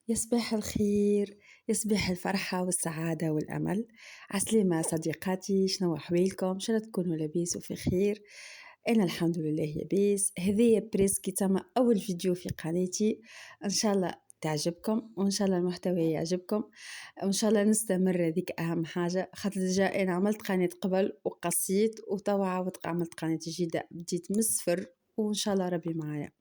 يصبح الخير، يصبح الفرحة والسعادة والأمل. عسلامة صديقاتي، شنو أحوالكم؟ شنو تكونوا لاباس وفي خير؟ أنا الحمد لله لاباس. هذايا بريسكي تما أول فيديو في قناتي، إن شاء الله تعجبكم وإن شاء الله المحتوى يعجبكم وإن شاء الله نستمر. هذيك أهم حاجة، خاطر ديجا أنا عملت قناة قبل وقصيت وتوا عاودت عملت قناة جديدة، بديت من الصفر وإن شاء الله ربي معايا.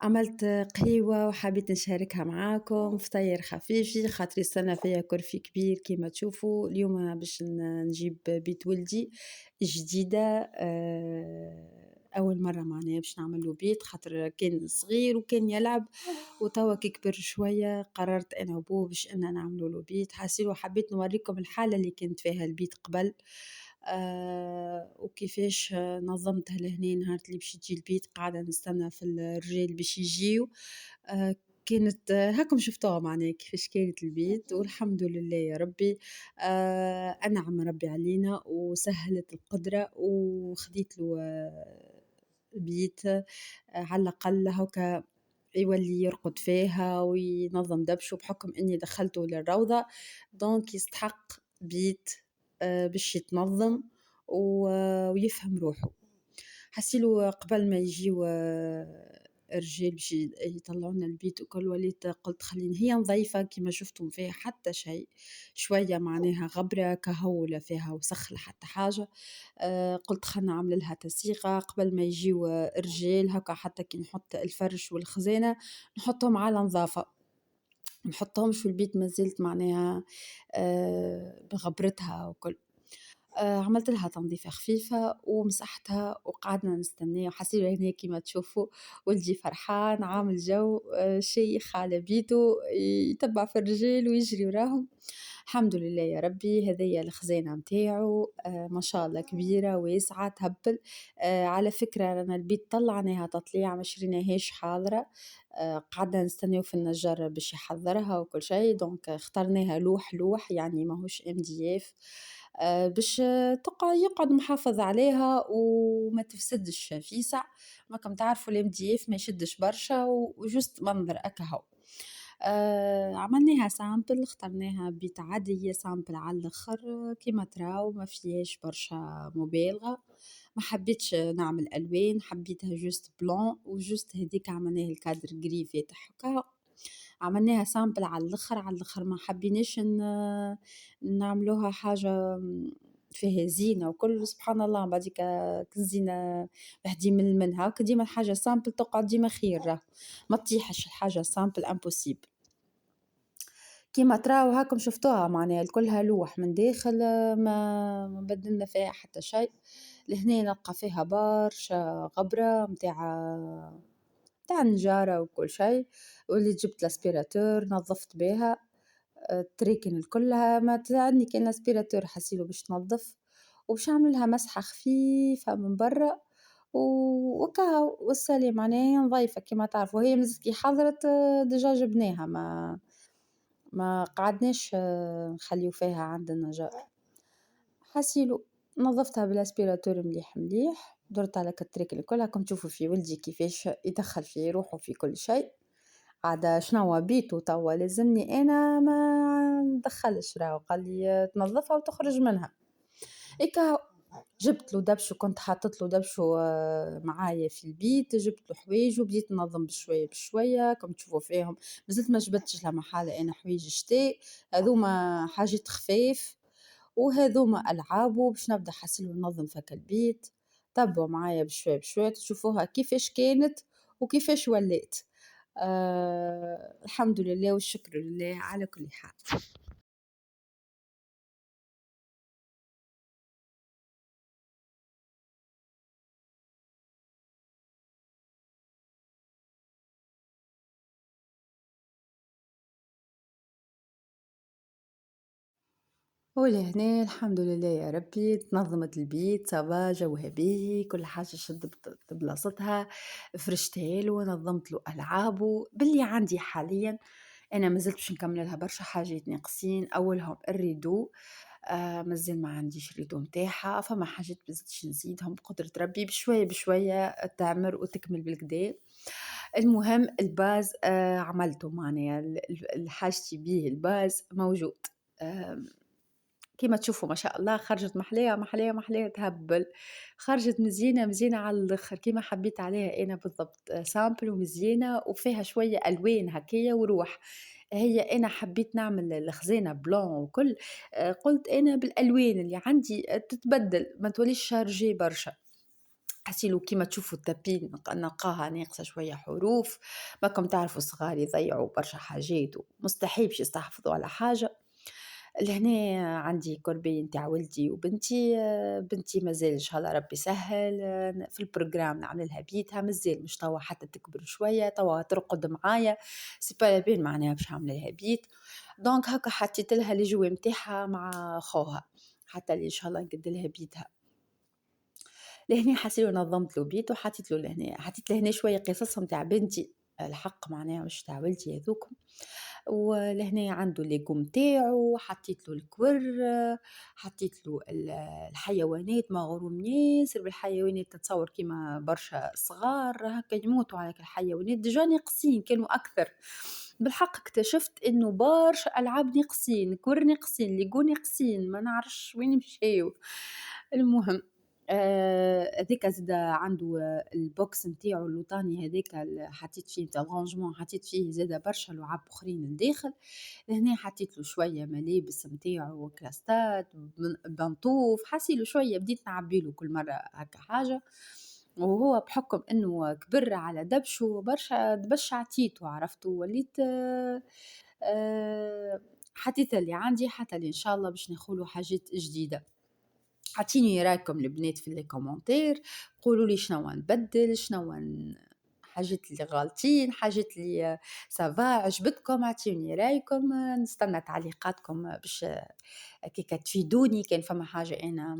عملت قهيوة وحبيت نشاركها معاكم، فطير خفيفي خاطري السنة فيها كرفي كبير كيما تشوفوا. اليوم باش نجيب بيت ولدي جديدة، أول مرة معناها باش نعمله بيت، خاطر كان صغير وكان يلعب وتوا كي كبر شوية قررت أنا وبوه باش أنا نعمله له بيت. حاسيلو حبيت نوريكم الحالة اللي كانت فيها البيت قبل، وكيفاش نظمتها لهنا. نهار اللي باش يجي البيت قاعدة نستنى في الرجال باش يجيو. كانت هاكم شفتوها معناها كيفاش كانت البيت، والحمد لله يا ربي. أنعم ربي علينا وسهلت القدرة وخديت له بيت، على الأقل هكا يولي يرقد فيها وينظم دبشه، بحكم اني دخلته للروضة دونك يستحق بيت باش يتنظم ويفهم روحه. حسيلو قبل ما يجيو الرجال باش يطلعونا البيت وكل، وليت قلت خليني هي نظيفة كيما شفتم فيها حتى شيء، شوية معناها غبرة كهولة فيها وسخلة حتى حاجة. قلت خلنا نعمل لها تسيقة قبل ما يجيو الرجال هكا، حتى كي نحط الفرش والخزانة نحطهم على نظافة، نحطهمش في البيت ما زلت معناها بغبرتها وكل. عملت لها تنظيفة خفيفة ومسحتها وقعدنا نستناه، وحسيت هنا كيما تشوفوا ولدي فرحان عامل جو شيخ على بيته، يتبع في الرجال ويجري وراهم. الحمد لله يا ربي. هذيا الخزانة متاعو ما شاء الله كبيرة واسعة تهبل. على فكرة أنا البيت طلعناها تطليع ما شريناهاش حاضرة، قعدنا نستناو في النجار باش يحضرها وكل شيء، دونك اخترناها لوح لوح يعني ماهوش MDF، باش يقعد محافظ عليها وما تفسدش فيسع. ما كم تعرفوا الMDF ما يشدش برشا وجست منظر أكهو. عملناها سامبل، اخترناها بيت عادية سامبل على الاخر كيما تراو، ما فيهاش برشا مبالغة. ما حبيتش نعمل ألوان، حبيتها جوست بلون وجوست هديك عملناها الكادر جري فاتح هكا. عملناها سامبل على الاخر على الاخر، ما حبيناش نعملوها حاجة فيها زينة وكل. سبحان الله بعديك الزينة واحد يمل منها، وكديما الحاجة سامبل تقعد ديما خير، ما تطيحش الحاجة سامبل امبوسيبل. كيما تراو هاكم شفتوها معناها الكلها لوح من داخل، ما بدلنا فيها حتى شيء. لهنا نلقى فيها برشا غبرة متاع نجارة وكل شيء، واللي جبت الاسبيراتور نظفت بها التريكن الكلها. ما تعني كان الاسبيراتور حسيلو باش تنظف، وباش نعملها مسحة خفيفة من برا وكهو والسلام معناها نظيفة كيما تعرفوا. هي مزت كي حضرت ديجا جبناها، ما قعدناش نخليو فيها عند النجار. حسيلو نظفتها بالاسبيراتور مليح مليح، درت على التريكن الكلها. كم تشوفوا في ولدي كيفاش يدخل في روحه في كل شيء. عاد شنو بيتو توا لازمني انا ما ندخلش، راهو قال لي تنظفها وتخرج منها. إيكا جبت له دبش وكنت حاطط له دبشه معايا في البيت، جبت له حوايج وبديت ننظم بشويه بشويه كم تشوفوا فيهم. مازلت ما جبتش لها محالة انا حوايج شتاء، هذوما حاجات خفاف وهذوما العابه باش نبدا حاسيلو ننظم فك البيت. تبعوا معايا بشويه بشويه تشوفوها كيفاش كانت وكيفاش ولات. الحمد لله والشكر لله على كل حال. ولهنا الحمد لله يا ربي تنظمت البيت صبا جوها باهي، كل حاجة شدت بلاصتها، فرشتها له ونظمت له ألعابه باللي عندي حاليا. أنا مازلت باش نكمل لها برشا حاجات ناقصين، أولهم الريدو. مازال ما عنديش الريدو متاعها، فما حاجات ما زدتش نزيدهم بقدرة ربي بشوية بشوية تعمر وتكمل بالكدا. المهم الباز عملته معناها حاجتي بيه الباز موجود. آمم كيما تشوفوا ما شاء الله خرجت محلية، محلية، محلية تهبل، خرجت مزيانة، مزيانة على الآخر كيما حبيت عليها أنا بالضبط، simple ومزيانة وفيها شوية ألوان هكايا وروح. هي أنا حبيت نعمل الخزانة بلون وكل، قُلت أنا بالألوان اللي عندي تتبدل ما توليش chargée برشا. حسيلو كيما تشوفوا التابي نلقاها ناقصة شوية حروف، ماكم تعرفوا الصغار يضيعوا برشا حاجات ومستحيل باش يستحفظوا على حاجة. لهنا عندي كوربي نتاع ولدي وبنتي، بنتي مازال إن شاء الله ربي يسهّل، في الprogram نعملها بيتها مازال مش توا حتى تكبر شوية، توا ترقد معايا c'est pas la peine معناها باش نعمل لها بيت، دونك هاكا حطيت لها les jouets متاعها مع خوها، حتى اللي إن شاء الله نقد لها بيتها. لهنا حسيت نظمت له بيت وحطيت له لهنا، حطيت لهنا شوية قصصهم نتاع بنتي، الحق معناها مش تاع ولدي هاذوكم. ولهنا عنده الليجو متاعو، حطيت له الكور، حطيت له الحيوانات، مغروم ياسر بالحيوانات، تتصور كيما برشا صغار هكا يموتوا على الحيوانات، ديجا ناقصين كانوا أكثر. بالحق اكتشفت إنه برشا ألعاب ناقصين، كور ناقصين، ليجو ناقصين، ما نعرفش وين مشاو. المهم هاذاك زادا عنده البوكس نتاعو اللوطاني هاذاك حطيت فيه نتاع الرانجمون، حطيت فيه زادا برشا لعاب أخرين لداخل. لهنا حطيت له شوية ملابس نتاعو كلاستات، بنطوف، حاسيلو شوية بديت نعبي له كل مرة هكا حاجة. وهو بحكم إنه كبر على دبشو برشا دبش عتيتو عرفتو وليت حطيت اللي عندي حتى اللي إن شاء الله باش ناخذ حاجات جديدة. عطيني رايكم البنات في لي كومنتير، قولوا لي شنو نبدل، شنو حاجات اللي غالطين، حاجات اللي سافا عجبتكم، عطيوني رايكم، نستنى تعليقاتكم باش هكاكا تفيدوني كان فما حاجة أنا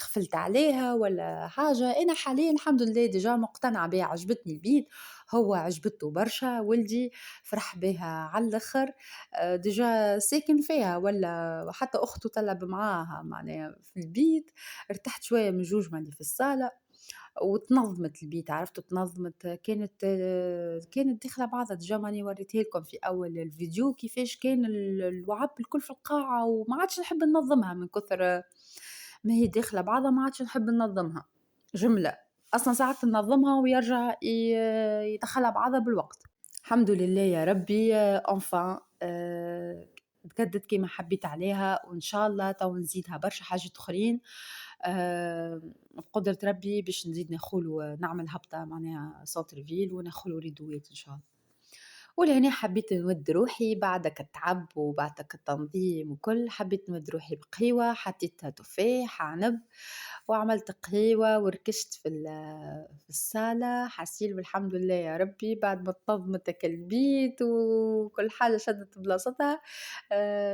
غفلت عليها ولا حاجة. أنا حاليا الحمد لله ديجا مقتنعة بها، عجبتني البيت، هو عجبته برشا، ولدي فرح بها على الآخر، ديجا ساكن فيها ولا حتى أخته تلعب معاها معناها في البيت، ارتحت شوية من جوج ملي في الصالة وتنظمت البيت عرفتوا تنظمت، كانت داخلة بعضها ديجا ماني وريتها لكم في أول الفيديو كيفاش كان اللعاب الكل في القاعة وما عادش نحب ننظمها من كثر ما هي داخلة بعضها، ما عادش نحب ننظمها جملة، أصلا ساعات ننظمها ويرجع يدخلها بعضها بالوقت. الحمد لله يا ربي enfin تجدد كيما حبيت عليها وإن شاء الله تو نزيدها برشا حاجات أخرين بقدرة ربي باش نزيد ناخولو نعمل هبطة معناها سونتر فيل وناخولو ريدوات إن شاء الله. ولهنا حبيت نود روحي بعدك التعب وبعدك التنظيم وكل، حبيت نود روحي بقهيوة، حطيتها تفاح عنب وعملت قهيوة وركشت في الصالة، حسيل والحمد لله يا ربي بعد ما تنظمت هكا البيت وكل حاجة شدت بلاصتها.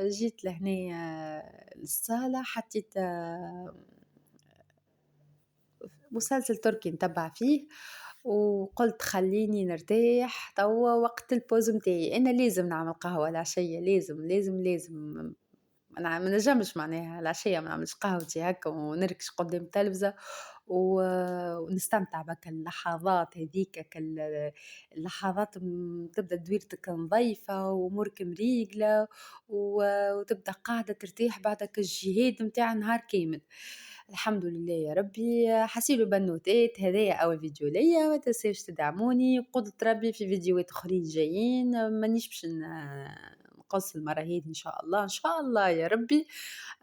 جيت لهنا للصالة حطيت مسلسل تركي نتبع فيه وقلت خليني نرتاح توا وقت البوز متاعي، أنا لازم نعمل قهوة العشية، لازم لازم لازم ما نجمش معناها العشية ما نعملش قهوتي هكا ونركش قدام التلفزة ونستمتع بك اللحظات هذيك اللحظات تبدا دويرتك نظيفة وأمورك مريقلة وتبدا قاعدة ترتاح بعدك الجهاد متاع نهار كامل. الحمد لله يا ربي، حسيلو بنوتات هذايا أول فيديو ليا، ما تنساوش تدعموني، قدرة ربي في فيديوهات أخرين جايين مانيش باش نقص المرة هذي إن شاء الله، إن شاء الله يا ربي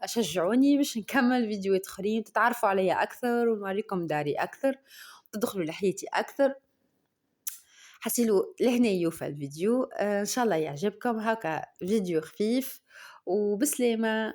شجعوني باش نكمل فيديوهات أخرين تتعرفوا عليا أكثر ونوريكم داري أكثر تدخلوا لحياتي أكثر. حسيلو لهنا يوفى الفيديو، إن شاء الله يعجبكم هكا فيديو خفيف وبسلامة.